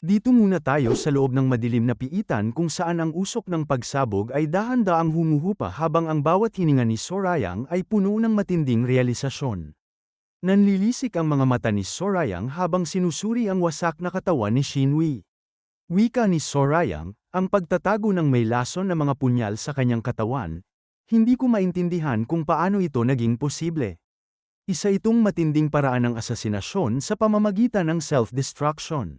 Dito muna tayo sa loob ng madilim na piitan kung saan ang usok ng pagsabog ay dahan-daang humuhupa habang ang bawat hininga ni Sorayang ay puno ng matinding realisasyon. Nanlilisik ang mga mata ni Sorayang habang sinusuri ang wasak na katawan ni Shinwi. Wika ni Sorayang, ang pagtatago ng may lason na mga punyal sa kanyang katawan, hindi ko maintindihan kung paano ito naging posible. Isa itong matinding paraan ng asasinasyon sa pamamagitan ng self-destruction.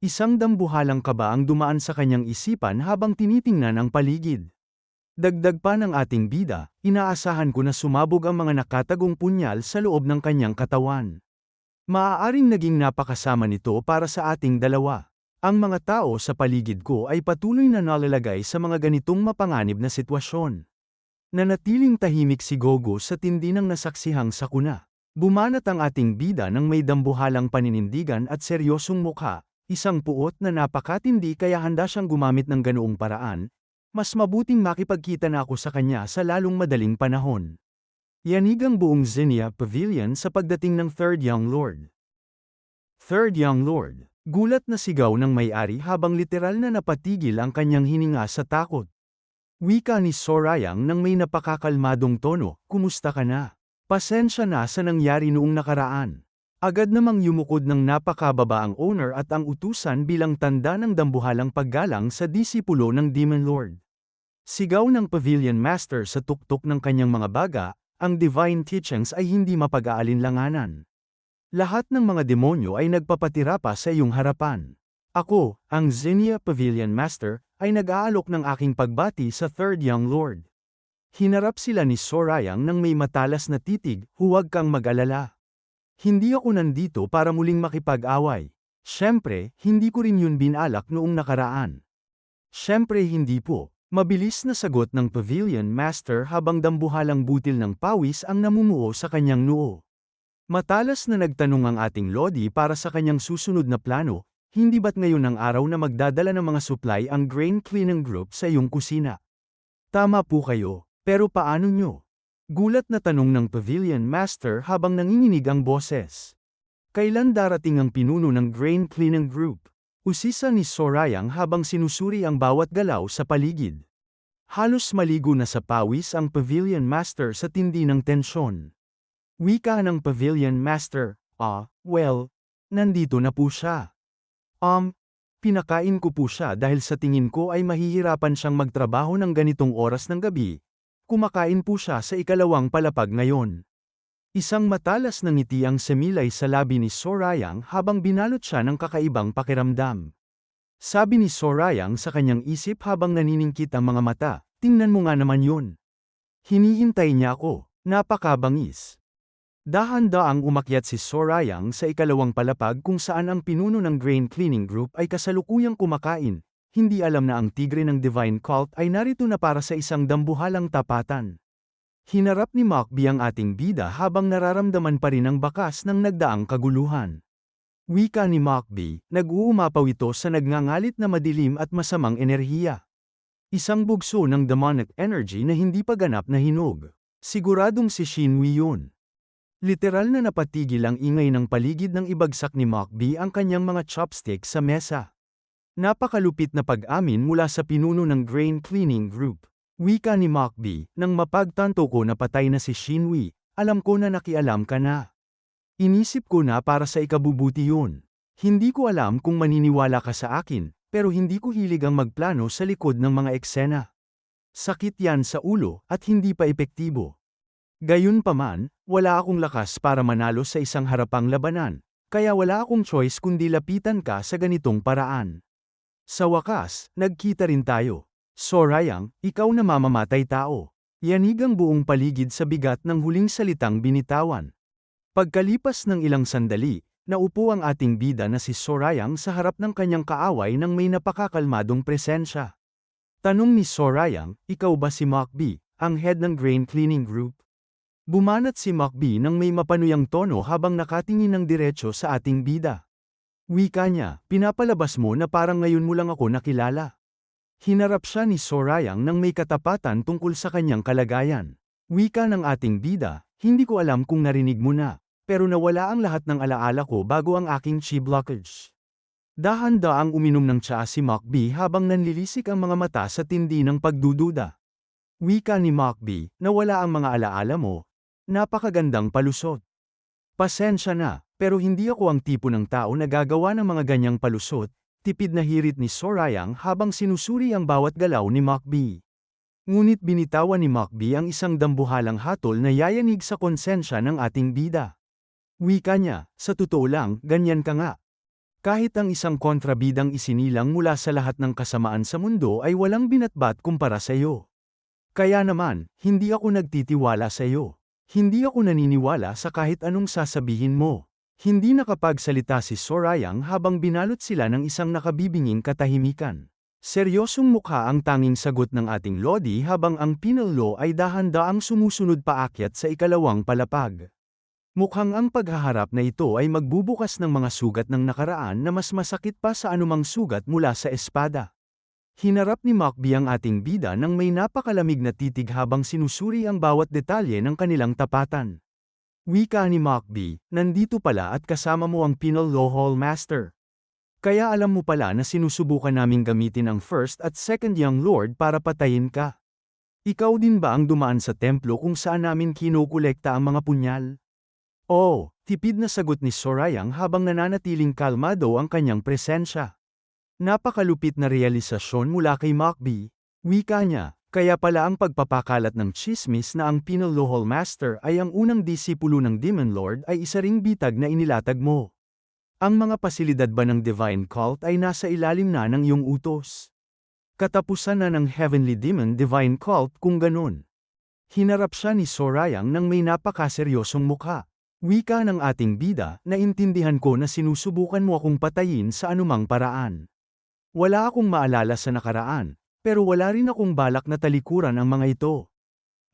Isang dambuhalang kaba ang dumaan sa kanyang isipan habang tinitingnan ang paligid. Dagdag pa ng ating bida, inaasahan ko na sumabog ang mga nakatagong punyal sa loob ng kanyang katawan. Maaaring naging napakasama nito para sa ating dalawa. Ang mga tao sa paligid ko ay patuloy na nalalagay sa mga ganitong mapanganib na sitwasyon. Nanatiling tahimik si Gogo sa tindi ng nasaksihang sakuna. Bumanat ang ating bida ng may dambuhalang paninindigan at seryosong mukha. Isang puot na napakatindi kaya handa siyang gumamit ng ganoong paraan, mas mabuting makipagkita na ako sa kanya sa lalong madaling panahon. Yanig ang buong Zinnia Pavilion sa pagdating ng Third Young Lord. Third Young Lord, gulat na sigaw ng may-ari habang literal na napatigil ang kanyang hininga sa takot. Wika ni Sorayang nang may napakakalmadong tono, "Kumusta ka na? Pasensya na sa nangyari noong nakaraan." Agad namang yumukod ng napakababa ang owner at ang utusan bilang tanda ng dambuhalang paggalang sa disipulo ng Demon Lord. Sigaw ng Pavilion Master sa tuktok ng kanyang mga baga, ang divine teachings ay hindi mapag-aalinlanganan. Lahat ng mga demonyo ay nagpapatira pa sa iyong harapan. Ako, ang Zinnia Pavilion Master, ay nag-aalok ng aking pagbati sa Third Young Lord. Hinarap sila ni Sorayang nang may matalas na titig, "Huwag kang mag-alala. Hindi ako nandito para muling makipag-away. Siyempre, hindi ko rin yun binalak noong nakaraan." "Siyempre hindi po." Mabilis na sagot ng Pavilion Master habang dambuhalang butil ng pawis ang namumuo sa kanyang noo. Matalas na nagtanong ang ating Lodi para sa kanyang susunod na plano, "Hindi ba't ngayon ang araw na magdadala ng mga supply ang Grain Cleaning Group sa iyong kusina?" "Tama po kayo, pero paano nyo?" Gulat na tanong ng Pavilion Master habang nanginginig ang boses. "Kailan darating ang pinuno ng Grain Cleaning Group?" Usisa ni Sorayang habang sinusuri ang bawat galaw sa paligid. Halos maligo na sa pawis ang Pavilion Master sa tindi ng tensyon. Wika ng Pavilion Master, well, nandito na po siya. Pinakain ko po siya dahil sa tingin ko ay mahihirapan siyang magtrabaho ng ganitong oras ng gabi. Kumakain po siya sa ikalawang palapag ngayon." Isang matalas na ngiti ang semilay sa labi ni Sorayang habang binalot siya ng kakaibang pakiramdam. Sabi ni Sorayang sa kanyang isip habang naniningkit ang mga mata, "Tingnan mo nga naman yun. Hinihintay niya ako, napakabangis." Dahan-daang umakyat si Sorayang sa ikalawang palapag kung saan ang pinuno ng Grain Cleaning Group ay kasalukuyang kumakain. Hindi alam na ang tigre ng Divine Cult ay narito na para sa isang dambuhalang tapatan. Hinarap ni Makbi ang ating bida habang nararamdaman pa rin ang bakas ng nagdaang kaguluhan. Wika ni Makbi, nag-uumapaw ito sa nagngangalit na madilim at masamang enerhiya. Isang bugso ng demonic energy na hindi pa ganap na hinog. Siguradong si Shinwi yun. Literal na napatigil ang ingay ng paligid ng ibagsak ni Makbi ang kanyang mga chopsticks sa mesa. Napakalupit na pag-amin mula sa pinuno ng Grain Cleaning Group. Wika ni Makbi, "Nang mapagtanto ko na patay na si Shinwi, alam ko na nakialam ka na. Inisip ko na para sa ikabubuti yun. Hindi ko alam kung maniniwala ka sa akin, pero hindi ko hilig ang magplano sa likod ng mga eksena. Sakit yan sa ulo at hindi pa epektibo. Gayunpaman, wala akong lakas para manalo sa isang harapang labanan, kaya wala akong choice kundi lapitan ka sa ganitong paraan. Sa wakas, nagkita rin tayo. Sorayang, ikaw na mamamatay tao." Yanig ang buong paligid sa bigat ng huling salitang binitawan. Pagkalipas ng ilang sandali, naupo ang ating bida na si Sorayang sa harap ng kanyang kaaway nang may napakakalmadong presensya. Tanong ni Sorayang, "Ikaw ba si Makbi, ang head ng Grain Cleaning Group?" Bumanat si Makbi nang may mapanuyang tono habang nakatingin ng diretso sa ating bida. Wika niya, "Pinapalabas mo na parang ngayon mo lang ako nakilala." Hinarap siya ni Sorayang nang may katapatan tungkol sa kanyang kalagayan. Wika ng ating bida, "Hindi ko alam kung narinig mo na, pero nawala ang lahat ng alaala ko bago ang aking chi blockage. Dahan-daang uminom ng tsaa si Mokbee habang nanlilisik ang mga mata sa tindi ng pagdududa. Wika ni Mokbee, nawala ang mga alaala mo. Napakagandang palusot. Pasensya na, pero hindi ako ang tipo ng tao na gagawa ng mga ganyang palusot, tipid na hirit ni Sorayang habang sinusuri ang bawat galaw ni Mokbee. Ngunit binitawan ni Mokbee ang isang dambuhalang hatol na yayanig sa konsensya ng ating bida. Wika niya, sa totoo lang, ganyan ka nga. Kahit ang isang kontrabidang isinilang mula sa lahat ng kasamaan sa mundo ay walang binatbat kumpara sa iyo. Kaya naman, hindi ako nagtitiwala sa iyo. Hindi ako naniniwala sa kahit anong sasabihin mo. Hindi nakapagsalita si Sorayang habang binalot sila ng isang nakabibinging katahimikan. Seryosong mukha ang tanging sagot ng ating Lodi habang ang pinello ay dahan-daang sumusunod paakyat sa ikalawang palapag. Mukhang ang paghaharap na ito ay magbubukas ng mga sugat ng nakaraan na mas masakit pa sa anumang sugat mula sa espada. Hinarap ni Mokbee ang ating bida nang may napakalamig na titig habang sinusuri ang bawat detalye ng kanilang tapatan. Wika ni Mokbee, nandito pala at kasama mo ang Penal Law Hall Master. Kaya alam mo pala na sinusubukan naming gamitin ang First at Second Young Lord para patayin ka. Ikaw din ba ang dumaan sa templo kung saan namin kinukolekta ang mga punyal? Oh, tipid na sagot ni Sorayang habang nananatiling kalmado ang kanyang presensya. Napakalupit na realisasyon mula kay Mokbee. Wika niya, kaya pala ang pagpapakalat ng tsismis na ang Penal Law Hall Master ay ang unang disipulo ng Demon Lord ay isa ring bitag na inilatag mo. Ang mga pasilidad ba ng Divine Cult ay nasa ilalim na ng iyong utos? Katapusan na ng Heavenly Demon Divine Cult kung ganun. Hinarap siya ni Sorayang nang may napakaseryosong mukha. Wika ng ating bida, naintindihan ko na sinusubukan mo akong patayin sa anumang paraan. Wala akong maalala sa nakaraan, pero wala rin akong balak na talikuran ang mga ito.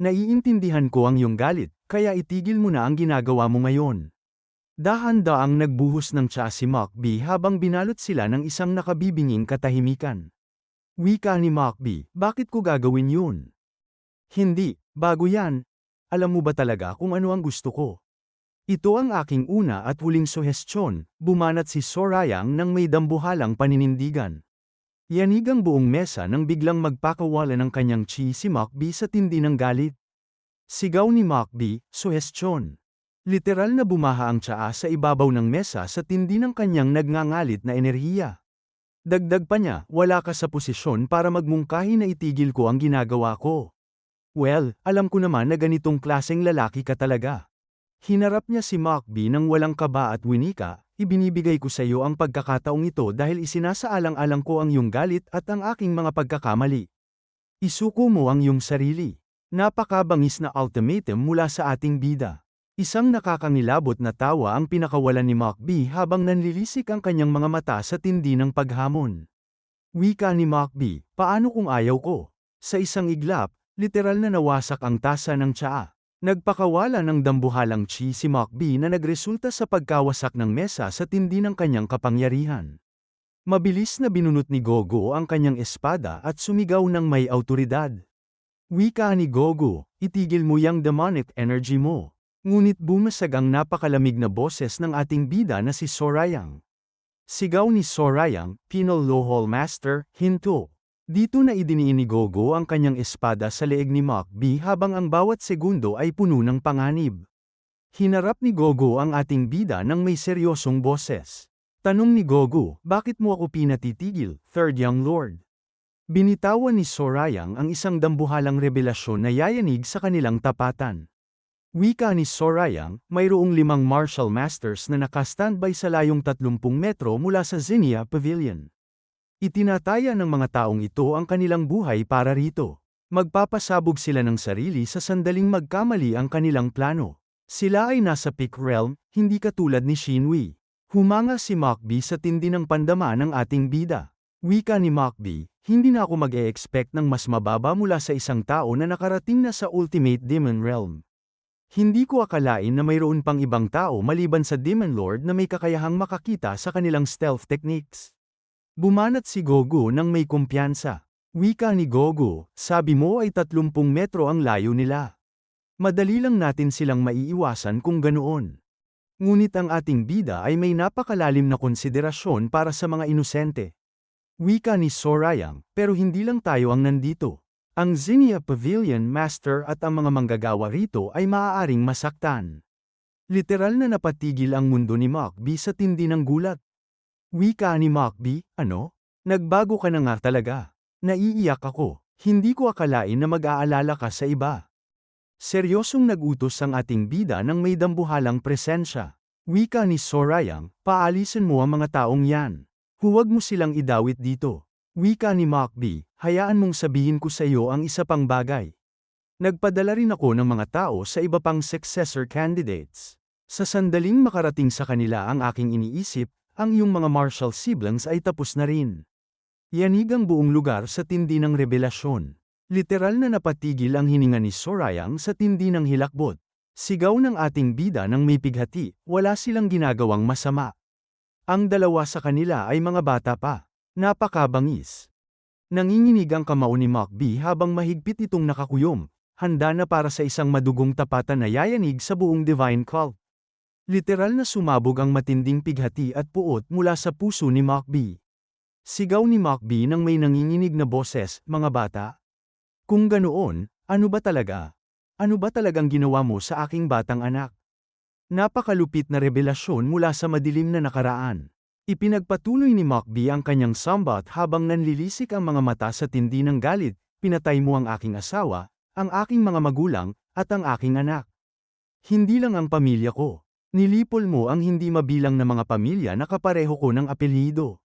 Naiintindihan ko ang iyong galit, kaya itigil mo na ang ginagawa mo ngayon. Dahan-daang nagbuhos ng tsaa si Mokbee habang binalot sila ng isang nakabibinging katahimikan. Wika ni Mokbee, bakit ko gagawin yun? Hindi, bago yan. Alam mo ba talaga kung ano ang gusto ko? Ito ang aking una at huling suhestyon, bumanat si Sorayang nang may dambuhalang paninindigan. Yanig ang buong mesa nang biglang magpakawala ng kanyang chi si Mokbee sa tindi ng galit. Sigaw ni Mokbee, suhestyon. Literal na bumaha ang tsaa sa ibabaw ng mesa sa tindi ng kanyang nagngangalit na enerhiya. Dagdag pa niya, wala ka sa posisyon para magmungkahi na itigil ko ang ginagawa ko. Well, alam ko naman na ganitong klaseng lalaki ka talaga. Hinarap niya si Mokbee nang walang kaba at winika, ibinibigay ko sa iyo ang pagkakataong ito dahil isinasaalang-alang ko ang iyong galit at ang aking mga pagkakamali. Isuko mo ang iyong sarili. Napakabangis na ultimatum mula sa ating bida. Isang nakakangilabot na tawa ang pinakawalan ni Mokbee habang nanlilisik ang kanyang mga mata sa tindi ng paghamon. Wika ni Mokbee, paano kung ayaw ko? Sa isang iglap, literal na nawasak ang tasa ng tsaa. Nagpakawala ng dambuhalang chi si Mokbee na nagresulta sa pagkawasak ng mesa sa tindi ng kanyang kapangyarihan. Mabilis na binunot ni Gogo ang kanyang espada at sumigaw ng may awtoridad. Wika ni Gogo, itigil mo yang demonic energy mo. Ngunit bumasag ang napakalamig na boses ng ating bida na si Sorayang. Sigaw ni Sorayang, Penal Law Hall Master, hinto. Dito na idiniin ni Gogo ang kanyang espada sa leeg ni Mokbee habang ang bawat segundo ay puno ng panganib. Hinarap ni Gogo ang ating bida ng may seryosong boses. Tanong ni Gogo, bakit mo ako pinatitigil, Third Young Lord? Binitawan ni Sorayang ang isang dambuhalang revelasyon na yayanig sa kanilang tapatan. Wika ni Sorayang, mayroong 5 martial masters na nakastandby sa layong 30 metro mula sa Xenia Pavilion. Itinataya ng mga taong ito ang kanilang buhay para rito. Magpapasabog sila ng sarili sa sandaling magkamali ang kanilang plano. Sila ay nasa peak realm, hindi katulad ni Shinwi. Humanga si Mokbee sa tindi ng pandama ng ating bida. Wika ni Mokbee, hindi na ako mag-e-expect ng mas mababa mula sa isang tao na nakarating na sa Ultimate Demon Realm. Hindi ko akalain na mayroon pang ibang tao maliban sa Demon Lord na may kakayahang makakita sa kanilang stealth techniques. Bumanat si Gogo nang may kumpiyansa. Wika ni Gogo, sabi mo ay 30 metro ang layo nila. Madali lang natin silang maiiwasan kung ganoon. Ngunit ang ating bida ay may napakalalim na konsiderasyon para sa mga inosente. Wika ni Sorayang, pero hindi lang tayo ang nandito. Ang Zinnia Pavilion Master at ang mga manggagawa rito ay maaaring masaktan. Literal na napatigil ang mundo ni Macbee sa tindi ng gulat. Wika ni Macbee, ano? Nagbago ka na nga talaga. Naiiyak ako. Hindi ko akalain na mag-aalala ka sa iba. Seryosong nag-utos ang ating bida ng may dambuhalang presensya. Wika ni Sorayang, paalisin mo ang mga taong yan. Huwag mo silang idawit dito. Wika ni Macbee, hayaan mong sabihin ko sa iyo ang isa pang bagay. Nagpadala rin ako ng mga tao sa iba pang successor candidates. Sa sandaling makarating sa kanila ang aking iniisip, ang iyong mga martial siblings ay tapos na rin. Yanig ang buong lugar sa tindi ng rebelasyon. Literal na napatigil ang hininga ni Sorayang sa tindi ng hilakbot. Sigaw ng ating bida ng may pighati, wala silang ginagawang masama. Ang dalawa sa kanila ay mga bata pa. Napakabangis. Nanginginig ang kamao ni Macbee habang mahigpit itong nakakuyom, handa na para sa isang madugong tapatan na yayanig sa buong divine cult. Literal na sumabog ang matinding pighati at puot mula sa puso ni Macbee. Sigaw ni Macbee ng may nanginginig na boses, mga bata. Kung ganoon, ano ba talaga? Ano ba talagang ginawa mo sa aking batang anak? Napakalupit na revelasyon mula sa madilim na nakaraan. Ipinagpatuloy ni Macbee ang kanyang sambat habang nanlilisik ang mga mata sa tindi ng galit, pinatay mo ang aking asawa, ang aking mga magulang, at ang aking anak. Hindi lang ang pamilya ko. Nilipol mo ang hindi mabilang na mga pamilya na kapareho ko ng apelyido.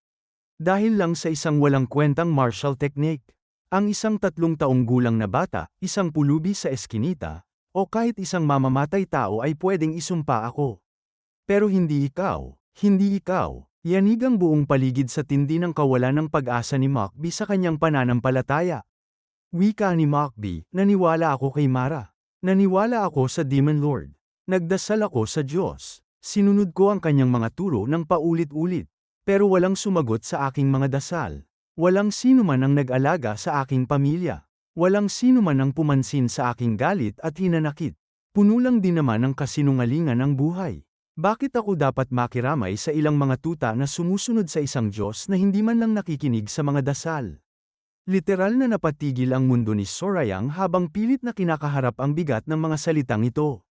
Dahil lang sa isang walang kwentang martial technique. Ang isang 3 taong gulang na bata, isang pulubi sa eskinita, o kahit isang mamamatay tao ay pwedeng isumpa ako. Pero hindi ikaw, hindi ikaw. Yanig ang buong paligid sa tindi ng kawalan ng pag-asa ni Macbee sa kanyang pananampalataya. Wika ni Macbee, naniwala ako kay Mara. Naniwala ako sa Demon Lord. Nagdasal ako sa Diyos. Sinunod ko ang kanyang mga turo ng paulit-ulit. Pero walang sumagot sa aking mga dasal. Walang sino man ang nag-alaga sa aking pamilya. Walang sino man ang pumansin sa aking galit at hinanakit. Puno lang din naman ng kasinungalingan ang buhay. Bakit ako dapat makiramay sa ilang mga tuta na sumusunod sa isang Diyos na hindi man lang nakikinig sa mga dasal? Literal na napatigil ang mundo ni Sorayang habang pilit na kinakaharap ang bigat ng mga salitang ito.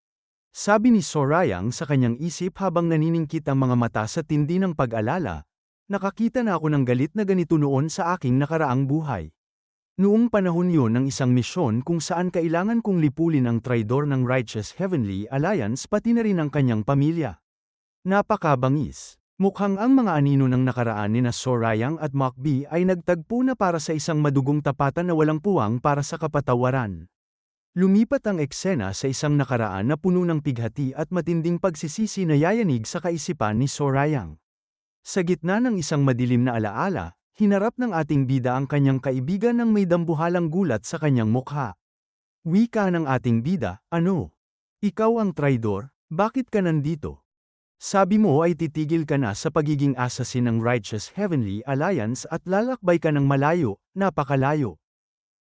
Sabi ni Sorayang sa kanyang isip habang naniningkit ang mga mata sa tindi ng pag-alala, nakakita na ako ng galit na ganito noon sa aking nakaraang buhay. Noong panahon yon ng isang misyon kung saan kailangan kong lipulin ang traidor ng Righteous Heavenly Alliance pati na rin ang kanyang pamilya. Napakabangis. Mukhang ang mga anino ng nakaraan ni Sorayang at Macbee ay nagtagpo na para sa isang madugong tapatan na walang puwang para sa kapatawaran. Lumipat ang eksena sa isang nakaraan na puno ng pighati at matinding pagsisisi na yayanig sa kaisipan ni Sorayang. Sa gitna ng isang madilim na alaala, hinarap ng ating bida ang kanyang kaibigan ng may dambuhalang gulat sa kanyang mukha. Wika ng ating bida, ano? Ikaw ang traidor, bakit ka nandito? Sabi mo ay titigil ka na sa pagiging assassin ng Righteous Heavenly Alliance at lalakbay ka ng malayo, napakalayo.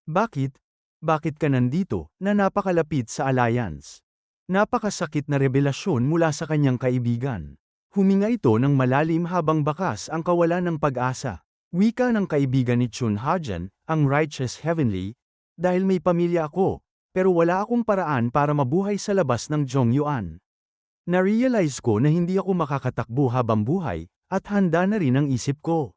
Bakit? Bakit ka nandito, na napakalapit sa Alliance? Napakasakit na revelasyon mula sa kanyang kaibigan. Huminga ito ng malalim habang bakas ang kawalan ng pag-asa. Wika ng kaibigan ni Chun Hajan, ang Righteous Heavenly, dahil may pamilya ako, pero wala akong paraan para mabuhay sa labas ng Zhongyuan. Na-realize ko na hindi ako makakatakbo habang buhay, at handa na rin ang isip ko.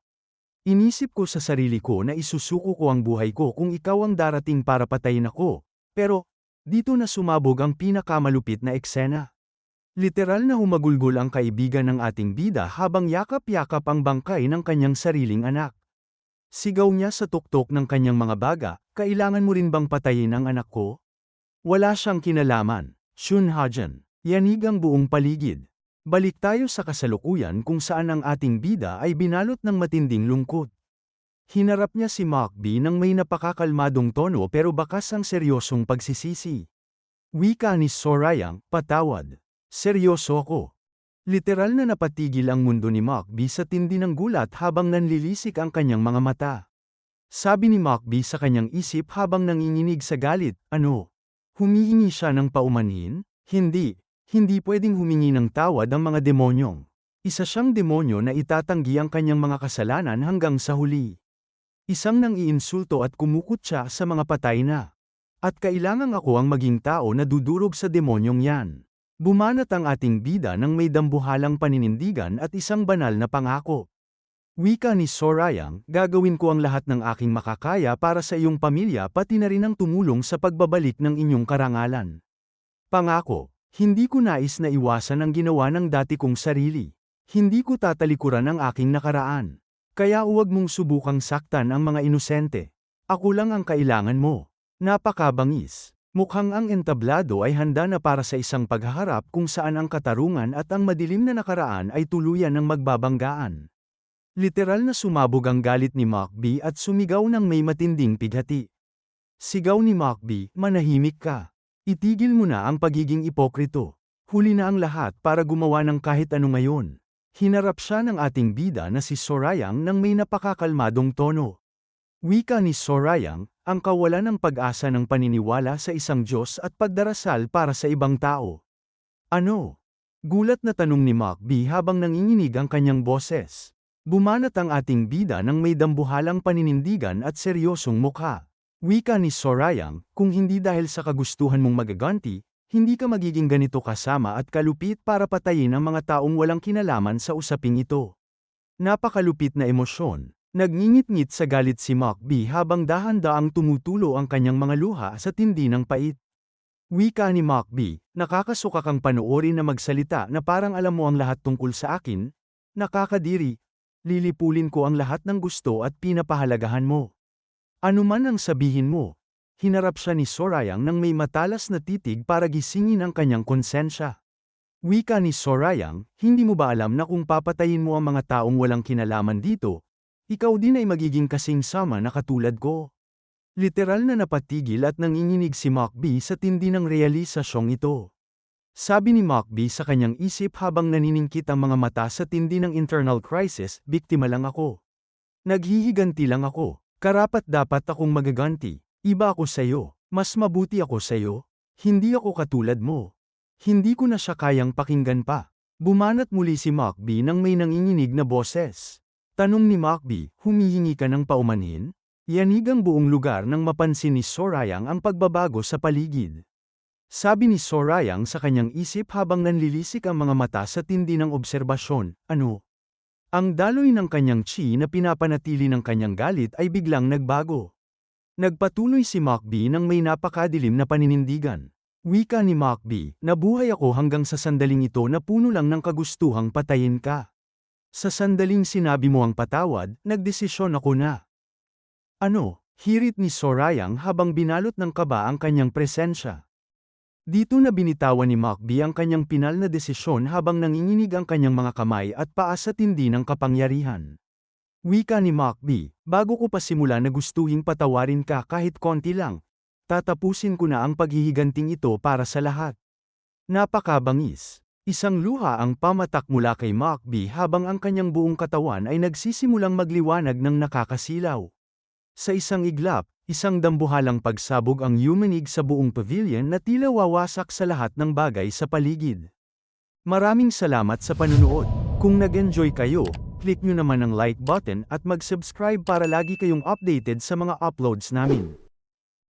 Inisip ko sa sarili ko na isusuko ko ang buhay ko kung ikaw ang darating para patayin ako, pero, dito na sumabog ang pinakamalupit na eksena. Literal na humagulgol ang kaibigan ng ating bida habang yakap-yakap ang bangkay ng kanyang sariling anak. Sigaw niya sa tuktok ng kanyang mga baga, kailangan mo rin bang patayin ang anak ko? Wala siyang kinalaman, Chun Hajan. Yanig ang buong paligid. Balik tayo sa kasalukuyan kung saan ang ating bida ay binalot ng matinding lungkot. Hinarap niya si Macbee ng may napakakalmadong tono pero bakas ang seryosong pagsisisi. Wika ni Sorayang, patawad. Seryoso ako. Literal na napatigil ang mundo ni Macbee sa tindi ng gulat habang nanlilisik ang kanyang mga mata. Sabi ni Macbee sa kanyang isip habang nanginginig sa galit, ano? Humihingi siya ng paumanhin? Hindi. Hindi pwedeng humingi ng tawad ang mga demonyong. Isa siyang demonyo na itatanggi ang kanyang mga kasalanan hanggang sa huli. Isang nang iinsulto at kumukutya sa mga patay na. At kailangang ako ang maging tao na dudurog sa demonyong yan. Bumanat ang ating bida ng may dambuhalang paninindigan at isang banal na pangako. Wika ni Sorayang, gagawin ko ang lahat ng aking makakaya para sa iyong pamilya pati na rin ang tumulong sa pagbabalik ng inyong karangalan. Pangako, hindi ko nais na iwasan ang ginawa ng dati kong sarili. Hindi ko tatalikuran ang aking nakaraan. Kaya huwag mong subukang saktan ang mga inosente. Ako lang ang kailangan mo. Napakabangis. Mukhang ang entablado ay handa na para sa isang paghaharap kung saan ang katarungan at ang madilim na nakaraan ay tuluyan ng magbabanggaan. Literal na sumabog ang galit ni Macbee at sumigaw ng may matinding pighati. Sigaw ni Macbee, manahimik ka. Itigil mo na ang pagiging ipokrito. Huli na ang lahat para gumawa ng kahit ano ngayon. Hinarap siya ng ating bida na si Sorayang ng may napakakalmadong tono. Wika ni Sorayang, ang kawalan ng pag-asa ng paniniwala sa isang Diyos at pagdarasal para sa ibang tao. Ano? Gulat na tanong ni Macbee habang nanginginig ang kanyang boses. Bumanat ang ating bida ng may dambuhalang paninindigan at seryosong mukha. Wika ni Sorayang, kung hindi dahil sa kagustuhan mong magaganti, hindi ka magiging ganito kasama at kalupit para patayin ang mga taong walang kinalaman sa usaping ito. Napakalupit na emosyon. Nagngingit-ngit sa galit si Macbee habang dahan-daang tumutulo ang kanyang mga luha sa tindi ng pait. Wika ni Macbee, nakakasuka kang panoorin na magsalita na parang alam mo ang lahat tungkol sa akin. Nakakadiri. Lilipulin ko ang lahat ng gusto at pinapahalagahan mo. Ano man ang sabihin mo. Hinarap siya ni Sorayang ng may matalas na titig para gisingin ang kanyang konsensya. Wika ni Sorayang, hindi mo ba alam na kung papatayin mo ang mga taong walang kinalaman dito, ikaw din ay magiging kasing sama na katulad ko? Literal na napatigil at nanginginig si Macbee sa tindi ng realisasyong ito. Sabi ni Macbee sa kanyang isip habang naniningkit ang mga mata sa tindi ng internal crisis, biktima lang ako. Naghihiganti lang ako. Karapat-dapat akong magaganti. Iba ako sa'yo. Mas mabuti ako sa'yo. Hindi ako katulad mo. Hindi ko na siya kayang pakinggan pa. Bumanat muli si Macbee ng may nanginginig na boses. Tanong ni Macbee, humihingi ka ng paumanhin? Yanig ang buong lugar nang mapansin ni Sorayang ang pagbabago sa paligid. Sabi ni Sorayang sa kanyang isip habang nanlilisik ang mga mata sa tindi ng obserbasyon, ano? Ang daloy ng kanyang chi na pinapanatili ng kanyang galit ay biglang nagbago. Nagpatuloy si Macbee ng may napakadilim na paninindigan. Wika ni Macbee, nabuhay ako hanggang sa sandaling ito na puno lang ng kagustuhang patayin ka. Sa sandaling sinabi mo ang patawad, nagdesisyon ako na. Ano? Hirit ni Sorayang habang binalot ng kaba ang kanyang presensya. Dito na binitawan ni Macbee ang kanyang pinal na desisyon habang nanginginig ang kanyang mga kamay at paa sa tindi ng kapangyarihan. Wika ni Macbee, bago ko pa simula na gustuhing patawarin ka kahit konti lang, tatapusin ko na ang paghihiganting ito para sa lahat. Napakabangis. Isang luha ang pamatak mula kay Macbee habang ang kanyang buong katawan ay nagsisimulang magliwanag ng nakakasilaw. Sa isang iglap, isang dambuhalang pagsabog ang yumanig sa buong pavilion na tila wawasak sa lahat ng bagay sa paligid. Maraming salamat sa panunood. Kung nag-enjoy kayo, click nyo naman ang like button at mag-subscribe para lagi kayong updated sa mga uploads namin.